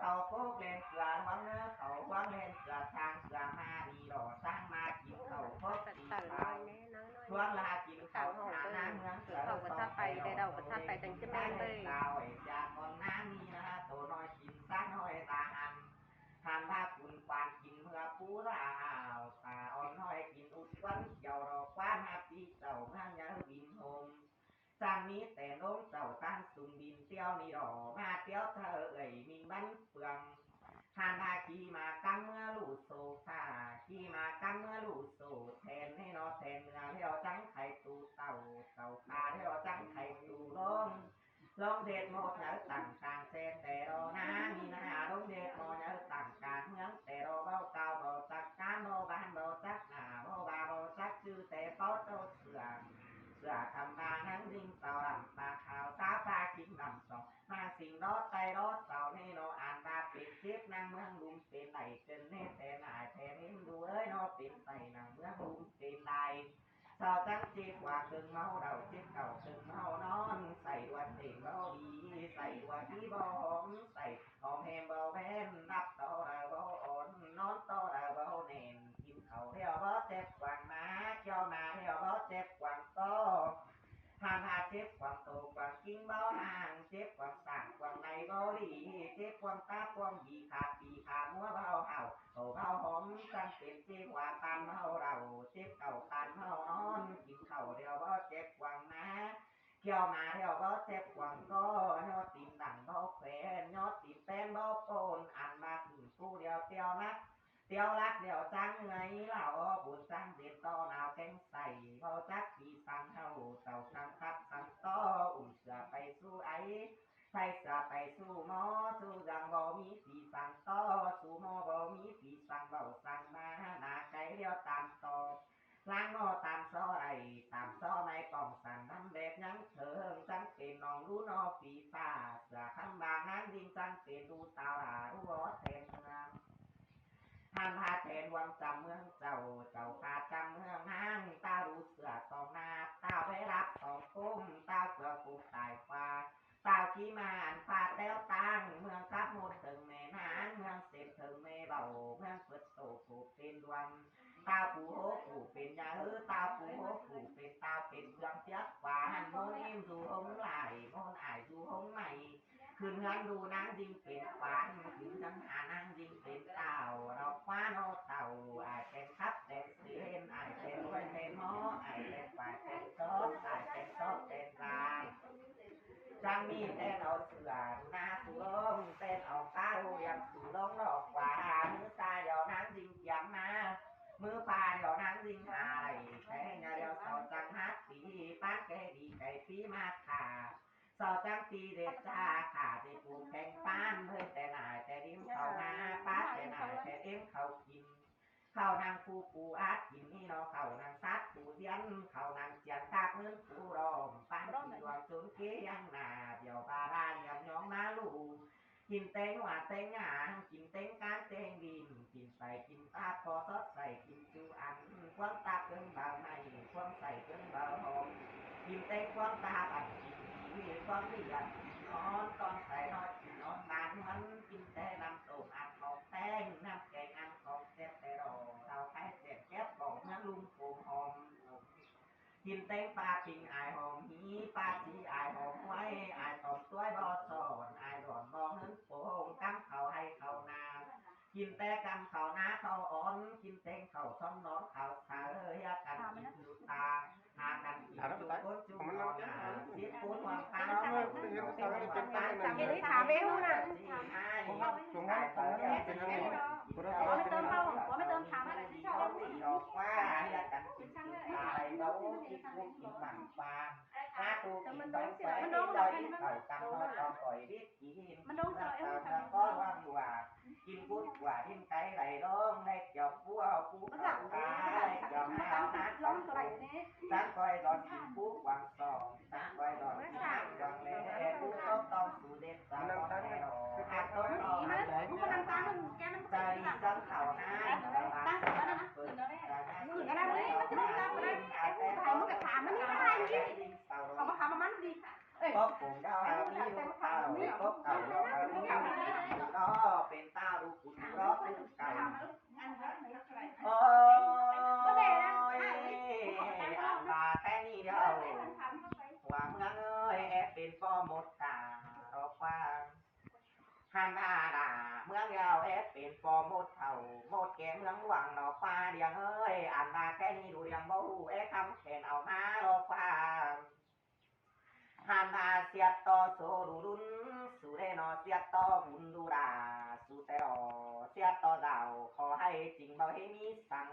เขาโคกเล่นเกลือหวังเนื้อเขาหวังเล่นเกลือทางเกลือมาดีดอสร้างมากินเขาโคกสีขาวหวังลากินเขาหาน้ำเมืองเกลือเขาก็ทัดไปได้ดอกก็ทัดไปจังจะแม่นเลยดาวจากก่อนน้ำนี้นะตัวน้อยกินซักน้อยตาหันทานว่าคุณควานกินเมื่อปูราวตาอ่อนน้อยกินอุดวันเกี่ยวรอคว้านมาปีเจ้าเมื่อเนื้อบินโฮมจางนี้แต่น้องเจ้าตั้งสุ่มบินเตี้ยวนี่ดอกมาเตี้ยวเธอมีบันเปลืองทานพาขี่มากังเมื่อลูโซฟาขี่มากังเมื่อลูโซแทนให้นอแทนเมื่อให้เราจังไข่ตูเต่าพาให้เราจังไข่ตูลองเด็ดโมดเนื้อต่างกลางเซนแต่เรานะมีนาลองเด็ดโมดเนื้อต่างกลางเมืองแต่เราเบาเก่าเบาจักการเบาบานเบาจักหนาเบาบาเบาจักชื่อแต่เป้าโตเสือทำบางนั้นริงเต่าลำปลาขาวตาปลากินลำสองมาสิ่งรถไตรถเต่าในโนอ่านตาเป็นเจ็บนางเมืองลุมเป็นไหลเกินเนแต่หน่ายแทนนิ้มดูโนเป็นไตนางเมืองลุมเป็นไหลสาวจังเจ็บว่าตึงเมาเราเจ็บเก่าตึงเมานอนใส่วันเด็กเบาดีใส่วันที่บ่หอมใส่หอมแฮมเบาแผ่นรับต่อเราเบาอ่อนนอนต่อเราเบาเน่นกินเขาเที่ยวบ่เจ็บกว่างมาเจ้ามาเที่ยวบ่เจ็บกว่างโตทานหาเจ็บกว่างโตกว่างกิ้งเบาห่างเจ็บกว่างสั่งกว่างในเบาดีเจ็บกว่างตากว่างยีขาปีขามัวเบาเห่าโตเบาหอมจังเป็นเจ็บว่าปานเมาเราเจ็บเก่าปานเมานอนกินเข่าเดียวบ่เจ็บกว่างมาเกี่ยวมาเดียวบ่เจ็บกว่างก็ยอดตีนดังบ่แขวนยอดตีนแป้นบ่โปนอันมาถึงผู้เดียวเตียวนักเตียวรักเดียวจังไงเหล่าบุญจังเด็ดต่อหนาวแข็งใส่พอจักปีสังเฮาเต่าสังคับสังต่ออุ่นเสือไปสู้ไอใส่เสือไปสู้หมอสู้ดังบ่มีปีสังต่อสู้หมอบ่มีปีสังเบาสังมาหนาไก่เดียวตามต่อล้างหม้อตามซ้อไรตามซ้อไม่กองสั่นน้ำแบบยังเถิงจังเป็นน้องรู้นอปีฟ้าเสือคำบางนั้นดิงจังเป็นดูตาหลารู้วอเทนงามทานพาแทนวังจำเมืองเจ้าพาจำเมืองห้างตาดูเสือตองนาตาไว้รับตองกุ้มตาเสือปูตายฟ้าตาขี้มาอันฟ้าแต้วตั้งเมืองทับมุนถึงแม่นานเมืองเสร็จถึงแม่เบาเมืองเปิดโตผูกเป็นดวงตาปูโหผูเป็นยาตาปูโหผูเป็นตาเป็นเมืองเทียบกว่าหันโมนอิ่มดูหงไหลโมนอายดูหงใหม่คืนเงินดูนางยิงเป็นขวานคืนเงินหานางยิงเป็นเต่าเราคว้าโนเต่าอายเป็นทับเป็นเสียนอายเป็นรวยเป็นหมออายเป็นฝ่ายเป็นซอสอายเป็นซอสเป็นรางจังมีเต้นเอาเสือหน้าสูงเต้นเอาข้าวยังสูลงดอกกว่ามือตาเดี๋ยวนางยิงเขียมมามือปลาเดี๋ยวนางยิงหายแค่เงาเดี๋ยวเสาจังฮักปีป้าแกดีไก่ปีมาขาสาวจังตีเด็ดจ้าขาที่ปูแข่งป้านเฮ้ยแต่หน่ายแต่ดิ้มเขาหน้าป้าแต่หน่ายแต่เอ็มเขากินเขานางปูอาดกินนี่เนาะเขานางซัดปูเสียนเขานางเจียนตากเงินปูรอมป้านที่ดวงจุนเกี้ยงหนาเดี๋ยวปลาลายยำย้องมาลูกินเต้งหวานเต้งหยางกินเต้งก้างเต้งดินกินใส่กินตาพอซดใส่กินจูอันความตาเกินเบาในความใส่เกินเบาหอมกินเต้งความตาบัดกินมีความที่อยากนอนตอนใส่นอนกินนอนนานมันกินแต่น้ำต้มอันของแป้งน้ำแกงอันของแซ่บแต่รอเราแค่เจ็บแก๊บบอกเนื้อลุงโป่งหอมกินเต้งปลาปิงอายหอมหีปลาจีอายหอมไว้อายตอมตัวบอสอนอายหลอนบอเงินโป่งกำเขาให้เขานากินแต่กำเขานาเขาอ่อนกินเต้งเขาซ้อมน้องเขาเสือกันกินดูตาหากันกินดูก้นจุ่มนอนหาเสียปูนวางตาเเป็นตาจำไม่ถามไม่รู้นะตรงนั้นเป็นอะไรไม่เติมเข้าไม่เติมถามอะไรที่ชอบว่าอยากกันกินอะไรเราคิดว่ากินหมันปลาถ้าตูกินไปมันโดนเลยเขากำเขาต่อปล่อยวิทย์กินมันโดนเลยก็ว่างว่ากินพุทธกว่าทิ้งไก่ไหลร้องในจอบผู้เอาผู้เอาตาจอบไม่เอานัดร้องตัวไหนนี่ตั้งคอยดอนกินผู้วางสองตั้งคอยดอนกินวางเล่ผู้ต้องสู่เด็ดสาวต้องแน่นอาต้นต่อหันเลยผู้กำลังตั้งแกมันใจดีจังเขาหน้าตั้งเสร็จแล้วนะตื่นแล้วเลยมันจะตั้งไปเลยไอ้ผู้ถ่ายมันกระถามมันนี่อะไรนี่เขามาขำมันดีก็ผมได้มีลูกเต่าก็เต่าเราก็ ฮันอาดาเมืองยาวเป็นปอมดเท่าหมดแก่เมืองหวังดอกฟ้าเดียงเอ้ยอันดาแค่นี้ดูเรียงบ่ฮู้คำแขนเอามาลอกฟ้าฮันอาเสียต่อโซดูรุนสู่ได้นอเสียต่อบุญดูดาสู่แต่รอเสียต่อดาวขอให้จริงบ่ให้มีสัง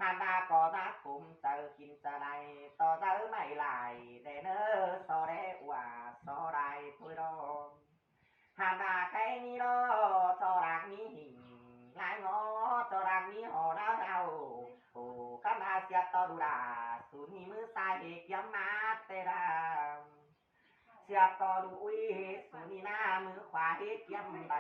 ฮันอาก็นักคุมเจอกินจะได้ต่อเจอไม่ไหลได้เนอสอได้ว่าสอได้ทุยรอฮันอาใครนี่รอสอรักนี้หิ่งลายงอสอรักนี้ห่อดาวดาวโอ้ข้ามาเสียต่อดูดาสูนีมือซ้ายเกี่ยมมาเตดาเสียต่อดูอุ้ยสูนีหน้ามือขวาเกี่ยมใบ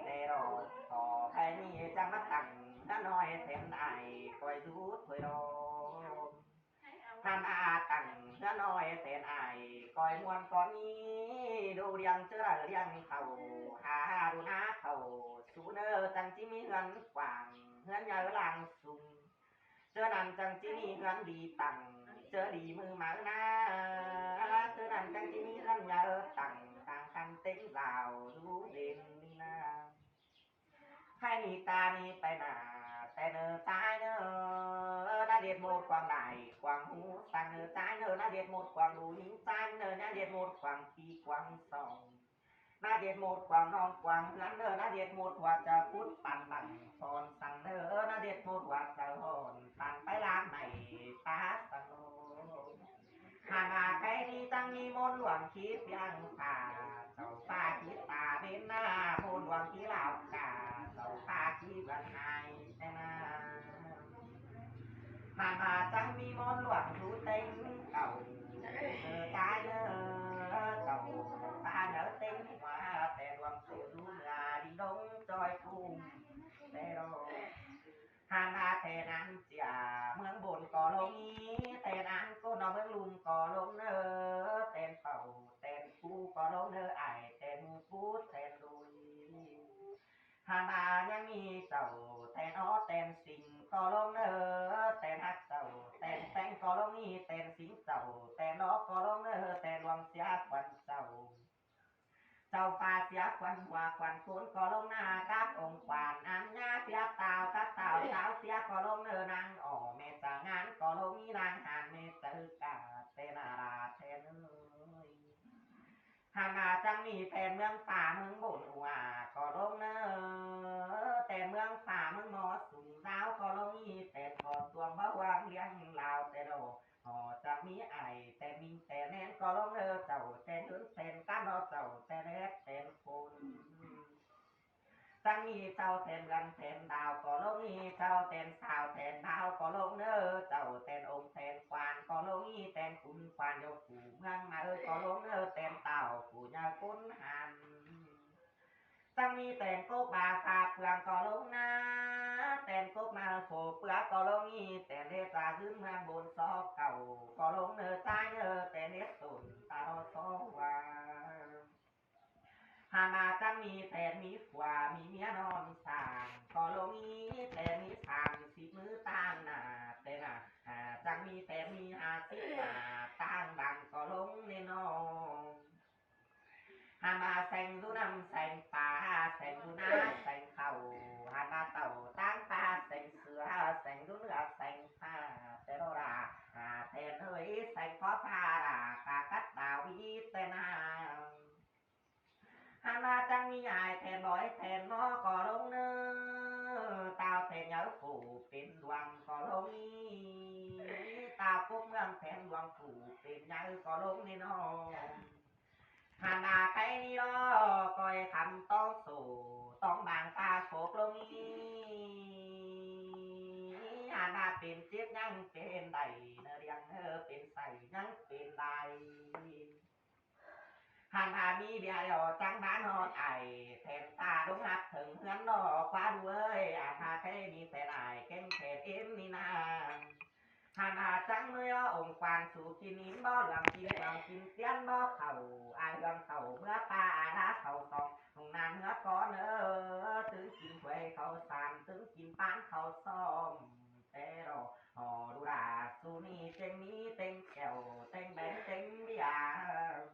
เตรอขอใครนี่จะมาตั้งน้าน้อยเต็มไอคอยดูถวยรอท่านอาตั้งน้าน้อยเต็มไอคอยมวนก่อนนี้ดูเรียงเจอเรียงเขาหาดูน้าเขาสูเนอจังจิมีเงินกว่างเงินเยอะลางสุ่มเจอนั่นจังจิมีเงินดีตังเจอดีมือมาหน้าเจอนั่นจังจิมีเงินเยอะตังต่างกันเต็งราวรู้เด่นนี่นาให้นี่ตานี่ไปหนาแต่เนอตายเนอน่าเด็ดหมดความได้ความหูสั่งเนอตายเนอน่าเด็ดหมดความดูหิ้งตายเนอน่าเด็ดหมดความปีความส่องน่าเด็ดหมดความน้องความเพื่อนเนอน่าเด็ดหมดว่าจะพูดปั่นบังสอนสั่งเนอน่าเด็ดหมดว่าจะหอนปั่นไปล้างในตาสังโลหามาใครนี่จังมีมนต์หลวงคิดยังผ่าเจ้าป้าคิดตาเป็นหน้ามนต์หลวงที่เหล่ากาเจ้าป้าคิดวันหายแต่นาหามาจังมีมนต์หลวงรู้เต็งเก่าตายเนอเก่าตาเนอเต็งว่าแต่ดวงสูดูเมื่อดิดงจอยพุ่งแต่รอหามาแต่นั้นเจียเมืองบนก่อลงนี้แต่นั้นก็นอเมืองลุงก่อลงเนอเต็นเป่าเต็นกูก่อลงเนอไอเต็นกูเต็นลุยหามายังมีเจ้าแต่นอเต็นสิงก่อลงเนอแต่นักเจ้าแต่นแต่งก่อลงนี้แต่นสิงเจ้าแต่นอก่อลงเนอแต่รวมเสียควันเจ้าเจ้าป่าเสียควันหัวควันโคนก่อลงหน้ากับองค์ควานอันญาเสียเต่ากับเต่าสาวเสียก่อลงเนอนางอ่อเมจางานก่อลงนี้นางหานเมเจอกาเตนาราเทนยหามาจังมีแทนเมืองป่าเมืองบนหัวก่อลงเนอแต่เมืองป่าเมืองหมอสูงดาวก่อลงนี้แต่ขอตัวบ่วางเลี้ยงลาวแต่โดอ๋อจะมีไอแต่มีแต่แน่นก็ลงเอเจ้าแต่หืนเป็นกันเราเจ้าแต่แรกเป็นคนจังมีเจ้าเต็นกันเต็นดาวก็ลงนี้เจ้าเต็นสาวเต็นดาวก็ลงเนอเจ้าเต็นองค์เต็นควานก็ลงนี้เต็นคุณควานโยกูเมืองมาก็ลงเนอเต็นเต่ากูยาคุณหันจังมีเต็นกบาคาเปลืองก็ลงนะเต็นกบมาโผเปลือกก็ลงนี้เต็นเดตาขึ้นเมืองบนซอกเก่าก็ลงเนอตายเนอเต็นเนตุนตาโซวาหามาจังมีแต่มีขวามีเมียนอนสางก็ลงนี้แต่มีสางสิมือตั้งหน้าแต่น่ะจังมีแต่มี50 หน้าตั้งดังก็ลงในนองหามาแสงดูน้ำแสงป่าแสงดูน้าแสงเขาหามาเต่าตั้งปลาแสงเสือแสงดูเนื้อแสงผ้าแต่โนราเทนเฮ้ยแสงขอผ้ากากัดดาวีแต่นาฮันมาจังมีใหญ่แทนบ่อยแทนหมอก่อลงเนื้อตาวแทนเยอะผูเป็นดวงก่อลงนี้ตาวพวกเมืองแทนดวงผูเป็นเยอะก่อลงนี่น้องหานาไกนี่รอคอยคำต้องสู่ต้องบางตาโขกลงนี้หานาเป็นเจี๊ยบยังเป็นใดเนเรียงเธอเป็นใส่ยังเป็นใดหานอามีเบียร์อจังบ้านฮอดไอแทนตาดงหักถึงเฮือนนอกคว้าด้วยอาคาแค่มีแต่นายเก่งเทศเอ็มนี่นาหานอาจังเมื่อองค์ควานสู่กินนิ้มบ่หลังกินหลังกินเตี้ยนบ่เข่าอายเรื่องเข่าเมื่อปลาอาลาเข่าสองห้องนานเนื้อก้อนถึงกินถ้วยเขาสานถึงกินปานเขาซ้อมแต่รอหอดูดาสูนี่เต็งนี้เต็งแก้วเต็งแบงเต็งเบียร์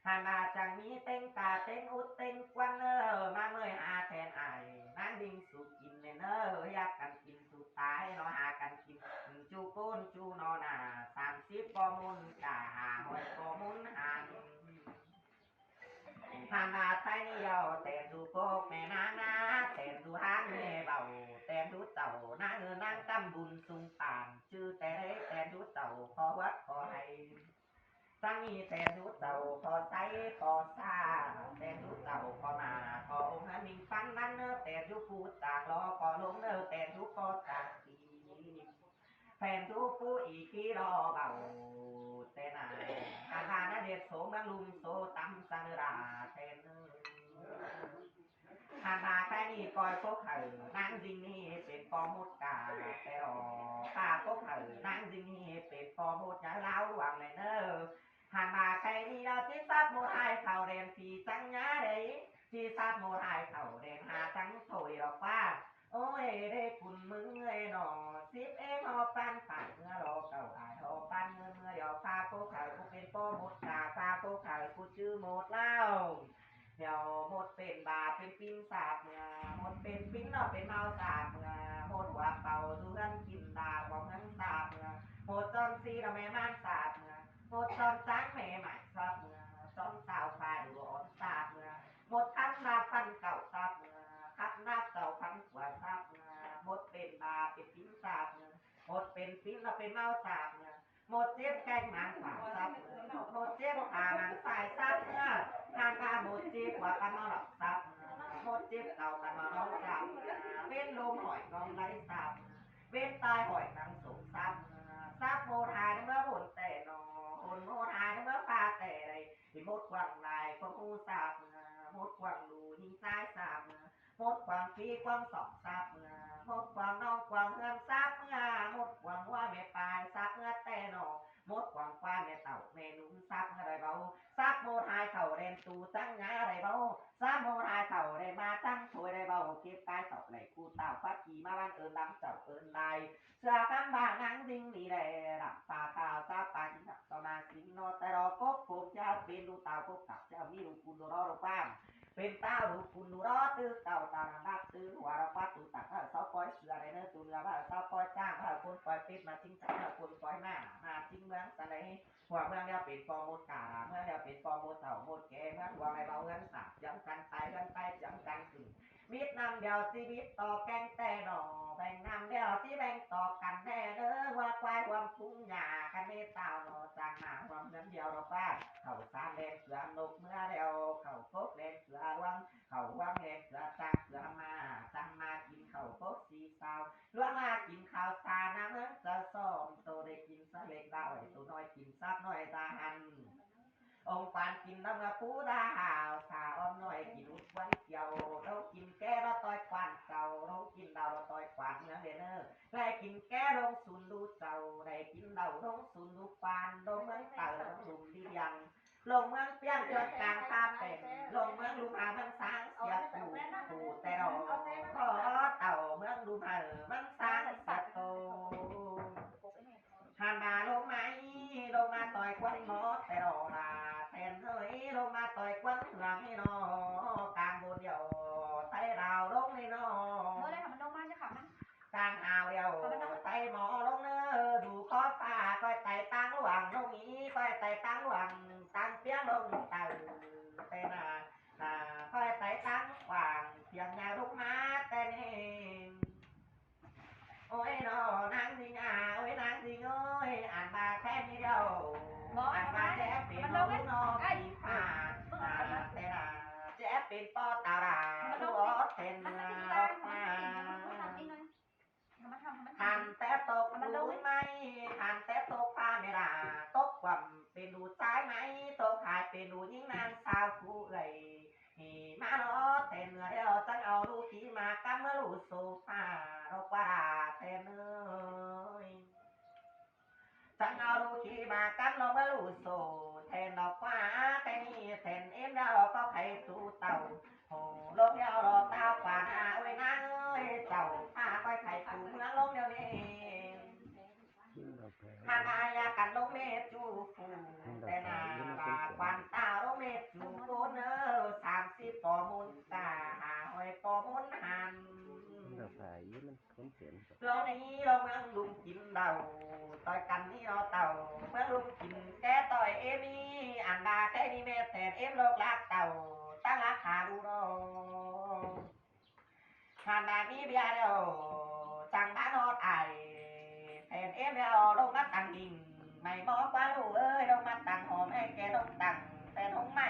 หานาจังมีเต็งกาเต็งอุดเต็งกวนมาเมื่อยหาแทนไอ้นางดิงสุกินเนอยากกันกินสุดตายเนาะหากันกินจูก้นจูนอนา30ปอมุนกาหาหอยปอมุนหางหานาไทยนี่เอาแต่ดูโกกแม่นางนาแต่ดูหางแม่เบาแต่ดูเต่านางนางกำบุญสุงป่านชื่อแต่ได้แต่ดูเต่าขอวัดขอให้สามีแต่ดูเต่าขอใจขอซาแต่ดูเต่าขอมาขอองค์มิงฟันนั้นเนอแต่ดูปูจากรอขอลงเนอแต่ดูขอจากตีแฟนดูปูอีกีรอเบาแต่นายอาหารเด็ดโสมลุงโซตำสังราเทนหานาแค่นี้กอยพวกนางจิงนี่เป็นปอมุดกาแต่รอข้าพวกนางจิงนี่เป็นปอมุดจะเล่าหวังเลยเนอหานาแค่นี้เราที่ทราบโมไทยเขาเรียนสีจังยาเดยที่ทราบโมไทยเขาเรียนหาจังถอยหรอกว่าโอ้ยได้คุณมึงเลยหนอ10หอปันผ่านเมื่อรอเก่าหายหอปันเมื่อเดี๋ยวพาพวกกูเป็นปอมุดกาพาพวกกูชื่อหมดเล่าเดี๋ยวหมดเป็นบาเป็นปิ้นสาบเมื่อหมดเป็นปิ้นเนาะเป็นเมาสาบเมื่อหมดหัวเป่าดูกันกินดาบบอกนั้นสาบเมื่อหมดจอนซีเราแม่ม่านสาบเมื่อหมดจอนจ้างแม่ใหม่สาบเมื่อจอนสาวฟ้าดูอ่อนสาบเมื่อหมดคันนาพันเก่าสาบเมื่อคันนาเก่าพันกว่าสาบเมื่อหมดเป็นบาเป็นปิ้นสาบเมื่อหมดเป็นปิ้นเราเป็นเมาสาบเมื่อหมดเจ็บแกงหมันฝาซับหมดเจ็บขาหมันสายซับเนี่ยทางการหมดเจ็บกว่ากันมาหลับซับหมดเจ็บเก่ากันมาน้องซับเว้นลมหอยกองไรซับเว้นตายหอยนังสูงซับซับโมทายเมื่อผลแต่นอคนโมทายเมื่อปลาแต่ไรที่หมดกวางลายก็มูซับหมดกวางดูยิงซ้ายซับหมดกวางฟีกวางสองซับหมดกวางน้องกวางเงินซับหมดกวางว่าแม่ปลายซับแต่นอหมดกวางกว้านแม่เต่าแม่นุ่งซับอะไรเบาซับโมทายเข่าเรนตูจังงาอะไรเบาซับโมทายเข่าเรนมาจังช่วยอะไรเบาเก็บกายตอบไหลกูเต่าฟัดขี่มาบ้านเอิญลำเจ้าเอิญลายเสือคำบางนังดิงดีเลยหลับปลาข่าวซับปลาจิงต่อมาสิงโนแต่รอกบผมจะเป็นดูเต่าพบกับเจ้ามีดูคุณดูรอดูป้ามเป็นเต้าดูคุณดูรอตื้อเต่าตานับตื้อหัวเราปัดตูตักเสาปอยเสืออะไรเนื้อตูเรือว่าเสาปอยจ้างว่าคนปอยเป็ดมาจิ้งจักคนปอยหน้ามาจิ้งเมืองสะเลหัวเมืองเดียวเป็นปอมดกาเมื่อเดียวเป็นปอมดเต่ามดแก่เมื่อหัวอะไรเบาเงินสับจังกันไปกันไปจังกันขึ้นมิดนำเดียวชีวิตต่อแกงแต่หน่อแบ่งนำเดียวที่แบ่งต่อกันแน่เด้อว่าควายความคุ้งหยากันเมตตาหน่อจางหนาความเงินเดียวเราป้าเขาสามแดงเสือนกเมื่อเดียวเขาโคกแดงเสือวังเขาวังแดงเสือตาเสือมาจังมากินเขาโคกสีสาวล่วงมากินข้าวสาน้ำเงินจะซ้อมโตได้กินสะเล็กดาวตัวน้อยกินซับน้อยตาหันองค์ปานกินน้ำกระปูดาหาวสาอ้อมน้อยกินอุดวันเกี่ยวเรากินแก่เราต่อยควันเก่าเรากินเราต่อยควันเนื้อเดนเนอร์ได้กินแก่ลงสุนดูเจ้าได้กินเราลงสุนดูปานลงเมืองเต่าลงลุมดียังลงเมืองเปี้ยนจนกลางภาพเป็นลงเมืองลุมอามันสร้างเสียปูแต่เราขอเต่าเมืองลุมอามันสร้างเสียโตหานมาลงไหมลงมาต่อยควันหมอแต่รอลาแทนเฮ้ยลงมาต่อยควันหลังให้นอกลางบนเดียวไต่ดาวลงให้นอเมื่อไรค่ะมันลงมาจะขับนะกลางอ่าวเดียวไต่หมอลงเนื้อดูขอฟ้าก้อยไต่ตั้งหวังลงนี้ก้อยไต่ตั้งหวังตั้งเปียงลงเต่าแต่นาก้อยไต่ตั้งหวังเพียงยาลุกมาแต่เน่โอ้ยนอนางสิงโอ้ยนางสิงโอ้ยอ่านมาแค่นี้เดียวอ่านมาแจ๊เป็นน้องน้องปีผ่าแต่ละแจ๊เป็นปอตาราหัวเต็นออกมาหันแต่ตกดูไหมหันแต่ตกผ้าไม่ลาตกความเป็นดูซ้ายไหมตกหายเป็นดูยิ่งนานสาวผู้เอ่ยมาเนาะแต่เมื่อเดียวจังเอาลูกขี่มากำเมื่อลูกโซฟาเรากว่าแต่เมื่อยจังเอาลูกขี่มากำเราเมื่อลูกโซแทนดอกฟ้าแต่นี่แทนเอ็มเราก็ไข่สู่เต่าโอ้ลงเดียวรอตาป่านาโอ้ยนางเอ้ยเจ้าผ้าก้อยไข่สู่เมืองลงเดียวนี้หานายากันลงเมจูฟูแต่นาบาควันตาลงเม เรานี้เราเมืองลุงกินเดาต่อยกันนี่เราเต่าเมืองลุงกินแกต่อยเอมี่อ่านมาแค่นี้แม่แทนเอ็มโลกลากเต่าตั้งราคาดูรอหานมามีเบียร์เดียวจังบ้านนอดไอแทนเอ็มเดียวลงมาตังดิ่งไม่บอกว่าลูกเอ้ยลงมาตังหอมให้แกลงตังแต่ทงใหม่